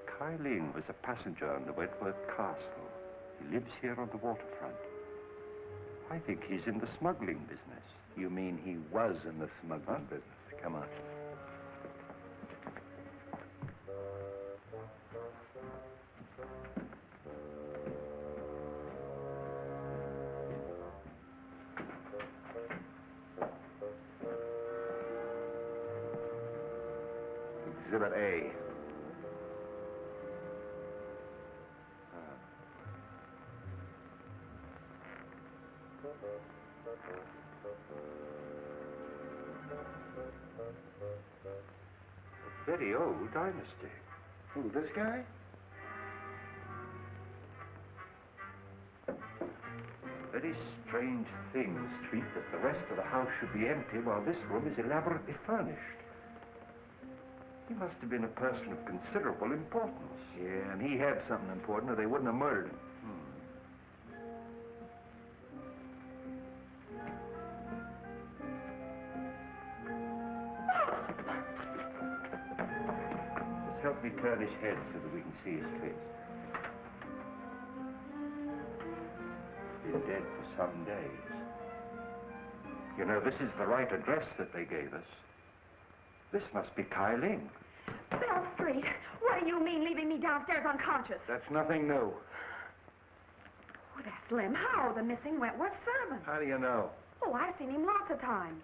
Keye Luke was a passenger on the Wentworth Castle. He lives here on the waterfront. I think he's in the smuggling business. You mean he was in the smuggling business? Come on. Exhibit A. A very old dynasty. Who, this guy? Very strange thing, Street, that the rest of the house should be empty while this room is elaborately furnished. He must have been a person of considerable importance. Yeah, and he had something important or they wouldn't have murdered him. Just help me turn his head so that we can see his face. Been dead for some days. You know, this is the right address that they gave us. This must be Keye Luke. Bell Street, what do you mean leaving me downstairs unconscious? That's nothing new. Oh, that's Lem Howe, the missing Wentworth servant. How do you know? Oh, I've seen him lots of times.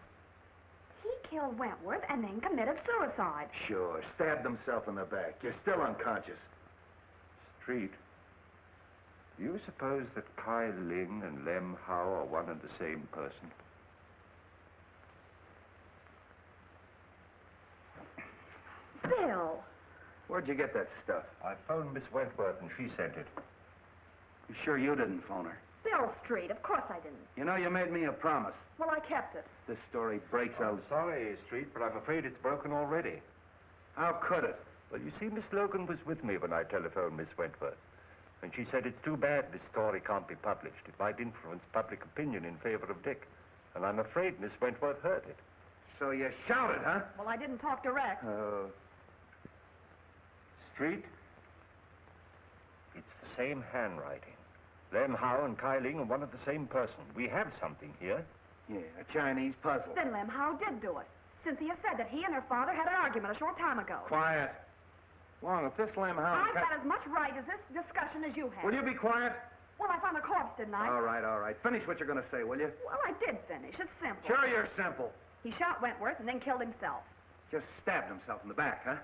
He killed Wentworth and then committed suicide. Sure, stabbed himself in the back. You're still unconscious. Street, do you suppose that Keye Luke and Lem Howe are one and the same person? Bill. Where'd you get that stuff? I phoned Miss Wentworth and she sent it. You sure you didn't phone her? Bill Street. Of course I didn't. You know, you made me a promise. Well, I kept it. This story breaks out. Sorry, Street, but I'm afraid it's broken already. How could it? Well, you see, Miss Logan was with me when I telephoned Miss Wentworth. And she said it's too bad this story can't be published. It might influence public opinion in favor of Dick. And I'm afraid Miss Wentworth heard it. So you shouted, huh? Well, I didn't talk direct. Street? It's the same handwriting. Lem Howe and Keye Luke are one of the same person. We have something here. Yeah, a Chinese puzzle. Then Lem Howe did do it. Cynthia said that he and her father had an argument a short time ago. Quiet. Wong, if this Lem Howe... I've got as much right as this discussion as you have. Will you be quiet? Well, I found the corpse, didn't I? All right. Finish what you're going to say, will you? Well, I did finish. It's simple. Sure you're simple. He shot Wentworth and then killed himself. Just stabbed himself in the back, huh?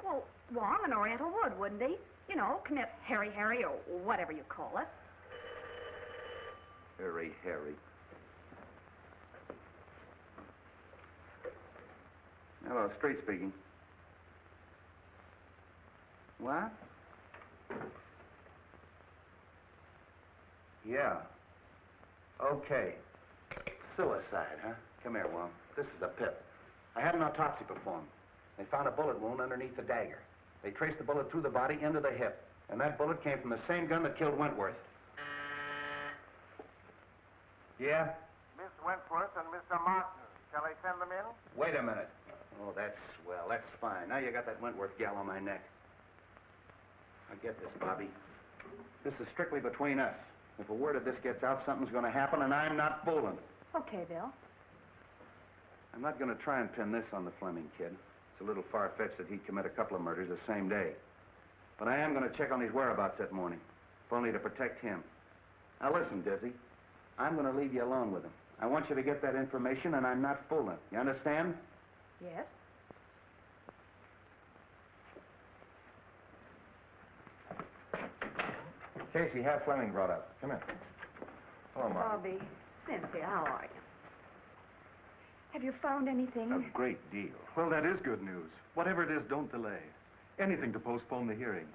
Well, Wong, an Oriental would, wouldn't he? You know, commit Harry or whatever you call it. Harry. Hello, Street speaking. What? Yeah. Okay. Suicide, huh? Come here, Wong. This is a pip. I had an autopsy performed. They found a bullet wound underneath the dagger. They traced the bullet through the body into the hip. And that bullet came from the same gun that killed Wentworth. Yeah? Miss Wentworth and Mr. Martin. Shall I send them in? Wait a minute. Oh, that's swell. That's fine. Now you got that Wentworth gal on my neck. Now get this, Bobbie. This is strictly between us. If a word of this gets out, something's going to happen, and I'm not fooling. Okay, Bill. I'm not going to try and pin this on the Fleming kid. It's a little far-fetched that he'd commit a couple of murders the same day. But I am going to check on his whereabouts that morning, if only to protect him. Now listen, Dizzy. I'm going to leave you alone with him. I want you to get that information, and I'm not fooling. You understand? Yes. Casey, have Fleming brought up. Come in. Hello, Mark. Bobbie, Cynthia, how are you? Have you found anything? A great deal. Well, that is good news. Whatever it is, don't delay. Anything to postpone the hearing.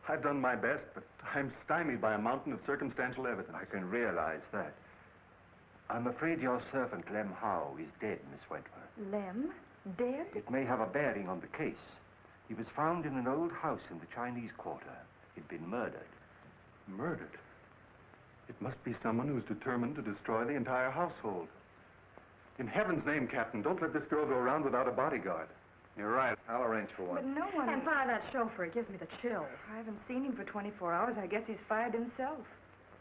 I've done my best, but I'm stymied by a mountain of circumstantial evidence. I can realize that. I'm afraid your servant, Lem Howe, is dead, Miss Wentworth. Lem? Dead? It may have a bearing on the case. He was found in an old house in the Chinese Quarter. He'd been murdered. Murdered? It must be someone who's determined to destroy the entire household. In heaven's name, Captain, don't let this girl go around without a bodyguard. You're right. I'll arrange for one. But no one... And fire that chauffeur. It gives me the chills. I haven't seen him for 24 hours. I guess he's fired himself.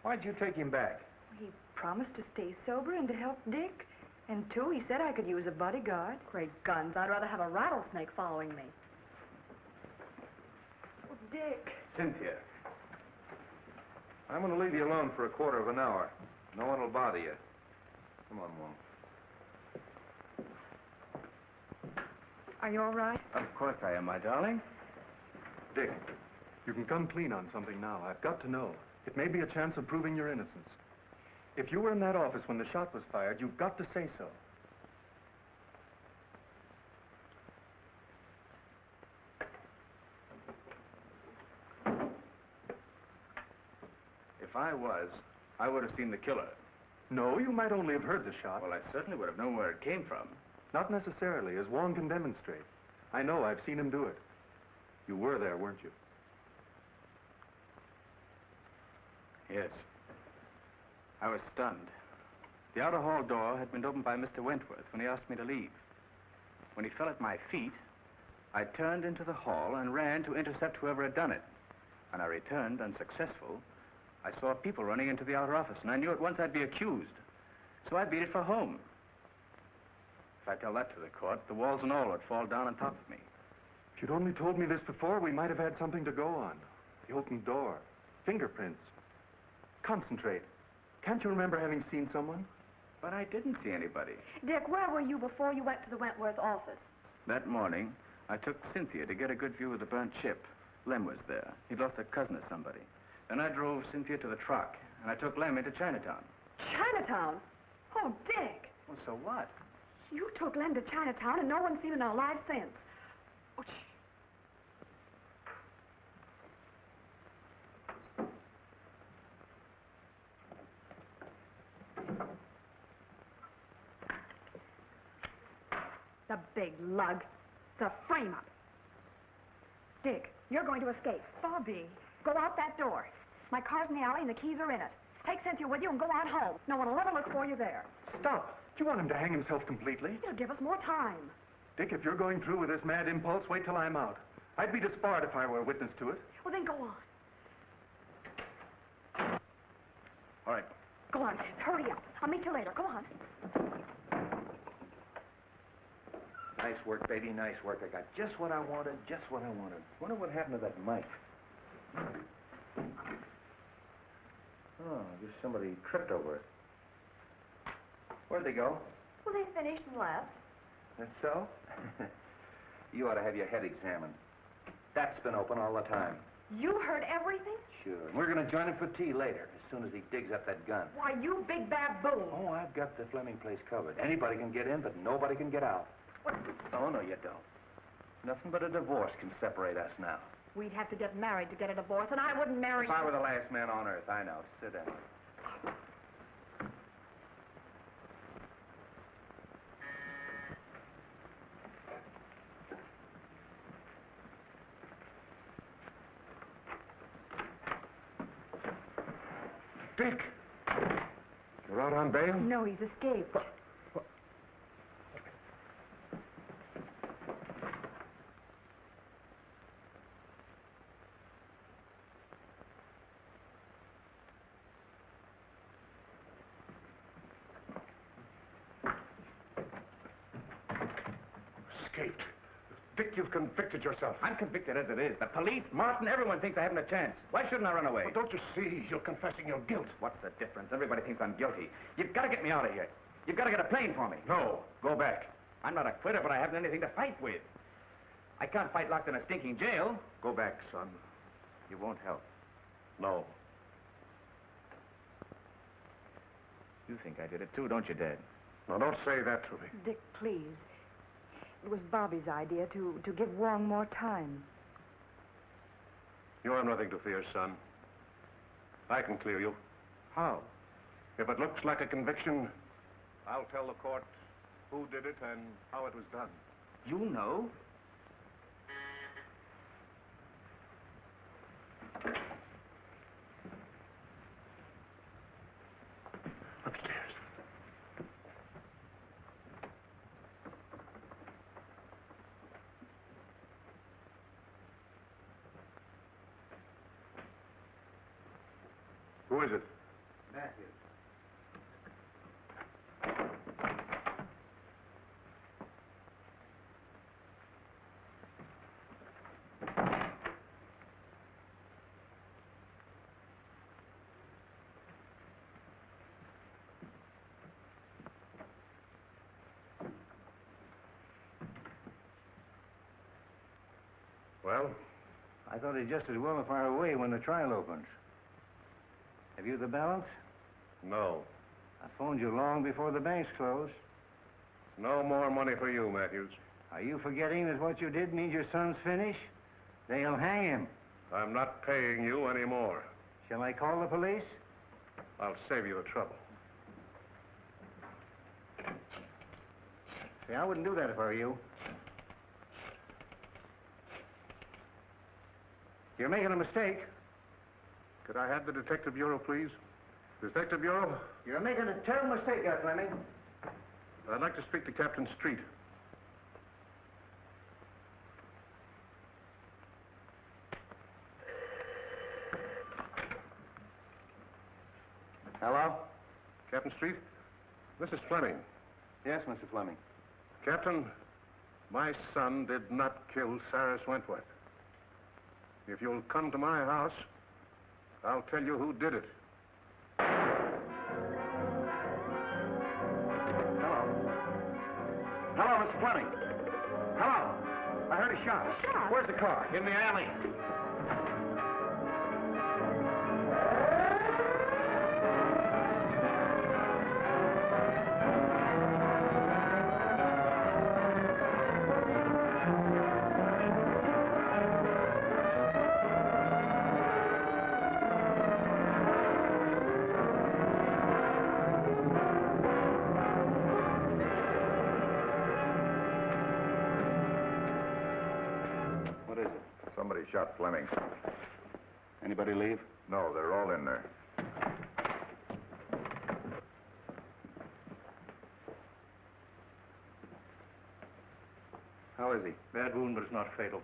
Why'd you take him back? He promised to stay sober and to help Dick. And two, he said I could use a bodyguard. Great guns. I'd rather have a rattlesnake following me. Oh, Dick. Cynthia. I'm going to leave you alone for a quarter of an hour. No one will bother you. Come on, Wong. Are you all right? Of course I am, my darling. Dick, you can come clean on something now. I've got to know. It may be a chance of proving your innocence. If you were in that office when the shot was fired, you've got to say so. If I was, I would have seen the killer. No, you might only have heard the shot. Well, I certainly would have known where it came from. Not necessarily, as Wong can demonstrate. I know, I've seen him do it. You were there, weren't you? Yes. I was stunned. The outer hall door had been opened by Mr. Wentworth when he asked me to leave. When he fell at my feet, I turned into the hall and ran to intercept whoever had done it. When I returned, unsuccessful, I saw people running into the outer office, and I knew at once I'd be accused. So I beat it for home. If I tell that to the court, the walls and all would fall down on top of me. If you'd only told me this before, we might have had something to go on. The open door, fingerprints. Concentrate. Can't you remember having seen someone? But I didn't see anybody. Dick, where were you before you went to the Wentworth office? That morning, I took Cynthia to get a good view of the burnt ship. Lem was there. He'd lost a cousin or somebody. Then I drove Cynthia to the truck, and I took Lem into Chinatown. Chinatown? Oh, Dick. Well, so what? You took Lem to Chinatown, and no one's seen him alive since. Oh, The big lug. The frame-up. Dick, you're going to escape. Bobbie, go out that door. My car's in the alley and the keys are in it. Take Cynthia with you and go on home. No one will ever look for you there. Stop. Do you want him to hang himself completely? It'll give us more time. Dick, if you're going through with this mad impulse, wait till I'm out. I'd be disbarred if I were a witness to it. Well, then go on. All right. Go on. Hurry up. I'll meet you later. Go on. Nice work, baby, nice work. I got just what I wanted, just what I wanted. Wonder what happened to that mic. Oh, just somebody tripped over it. Where'd they go? Well, they finished and left. That's so? You ought to have your head examined. That's been open all the time. You heard everything? Sure. And we're going to join him for tea later, as soon as he digs up that gun. Why, you big baboon. Oh, I've got the Fleming place covered. Anybody can get in, but nobody can get out. What? Oh, no, you don't. Nothing but a divorce can separate us now. We'd have to get married to get a divorce, and I wouldn't marry If I were the last man on earth, I know. Sit down. Dick! You're out on bail? No, he's escaped. Escaped. Dick, you've convicted yourself. I'm convicted as it is. The police, Martin, everyone thinks I haven't a chance. Why shouldn't I run away? Well, don't you see? You're confessing your guilt. What's the difference? Everybody thinks I'm guilty. You've got to get me out of here. You've got to get a plane for me. No, go back. I'm not a quitter, but I haven't anything to fight with. I can't fight locked in a stinking jail. Go back, son. You won't help. No. You think I did it too, don't you, Dad? Now, don't say that to me. Dick, please. It was Bobbie's idea to give Wong more time. You have nothing to fear, son. I can clear you. How? If it looks like a conviction, I'll tell the court who did it and how it was done. You know? Upstairs. Who is it? Matthew. Well? I thought he'd just as well fire away when the trial opens. Have you the balance? No. I phoned you long before the banks closed. No more money for you, Matthews. Are you forgetting that what you did means your son's finished? They'll hang him. I'm not paying you anymore. Shall I call the police? I'll save you the trouble. See, I wouldn't do that if I were you. You're making a mistake. Could I have the Detective Bureau, please? Detective Bureau? You're making a terrible mistake, Fleming. I'd like to speak to Captain Street. Hello? Captain Street? This is Fleming. Yes, Mr. Fleming. Captain, my son did not kill Cyrus Wentworth. If you'll come to my house, I'll tell you who did it. Hello, Mr. Fleming. Hello. I heard a shot. A shot? Where's the car? In the alley. shot Fleming. Anybody leave? No, they're all in there. How is he? Bad wound, but it's not fatal.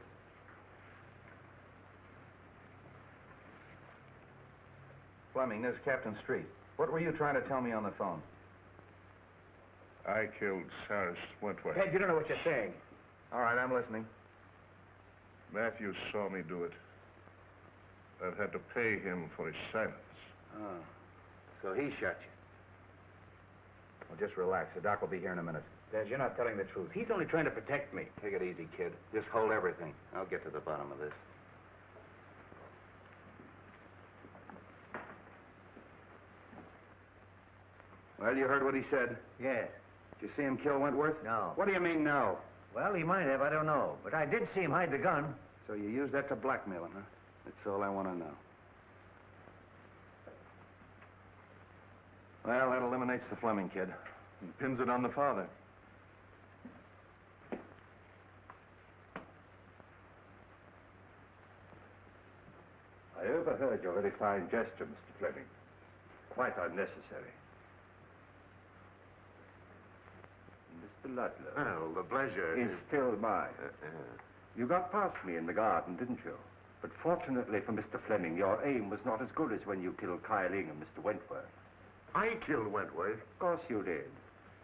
Fleming, this is Captain Street. What were you trying to tell me on the phone? I killed Cyrus Wentworth. Ted, you don't know what you're saying. All right, I'm listening. Matthews saw me do it. I've had to pay him for his silence. Oh, so he shot you. Well, just relax. The doc will be here in a minute. Dad, you're not telling the truth. He's only trying to protect me. Take it easy, kid. Just hold everything. I'll get to the bottom of this. Well, you heard what he said? Yes. Did you see him kill Wentworth? No. What do you mean, no? Well, he might have. I don't know. But I did see him hide the gun. So you used that to blackmail him, huh? That's all I want to know. Well, that eliminates the Fleming kid. And pins it on the father. I overheard your very fine gesture, Mr. Fleming. Quite unnecessary. Mr. Ludlow. Well, the pleasure is still mine. You got past me in the garden, didn't you? But fortunately for Mr. Fleming, your aim was not as good as when you killed Keye Luke and Mr. Wentworth. I killed Wentworth. Of course you did.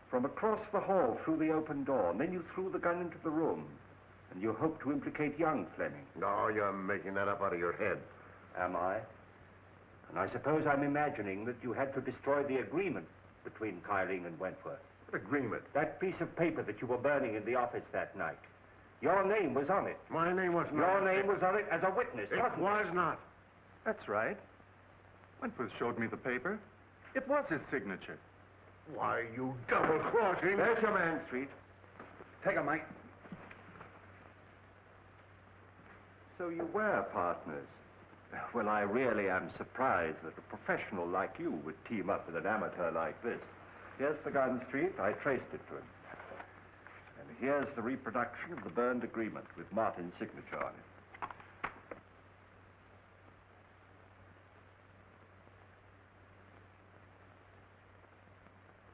From across the hall through the open door, and then you threw the gun into the room. And you hoped to implicate young Fleming. No, you're making that up out of your head. Am I? And I suppose I'm imagining that you had to destroy the agreement between Keye Luke and Wentworth. What agreement? That piece of paper that you were burning in the office that night. Your name was on it. My name was not. Your name was on it as a witness, It wasn't was not. That's right. Wentworth showed me the paper. It was his signature. Why, you double-crossing... There's your man, Street. Take him, Mike. So you were partners. Well, I really am surprised that a professional like you would team up with an amateur like this. Here's the gun, Street. I traced it to him. And here's the reproduction of the burned agreement with Martin's signature on it.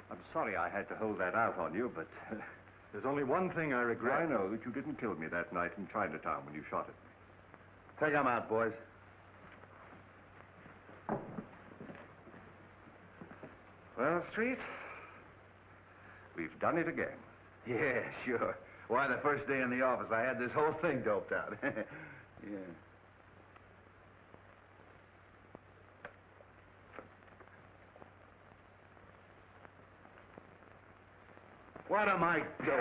I'm sorry I had to hold that out on you, but... There's only one thing I regret. I know that you didn't kill me that night in Chinatown when you shot at me. Take him out, boys. Well, Street, we've done it again. Yeah, sure. Why, the first day in the office, I had this whole thing doped out. Yeah. What am I doing?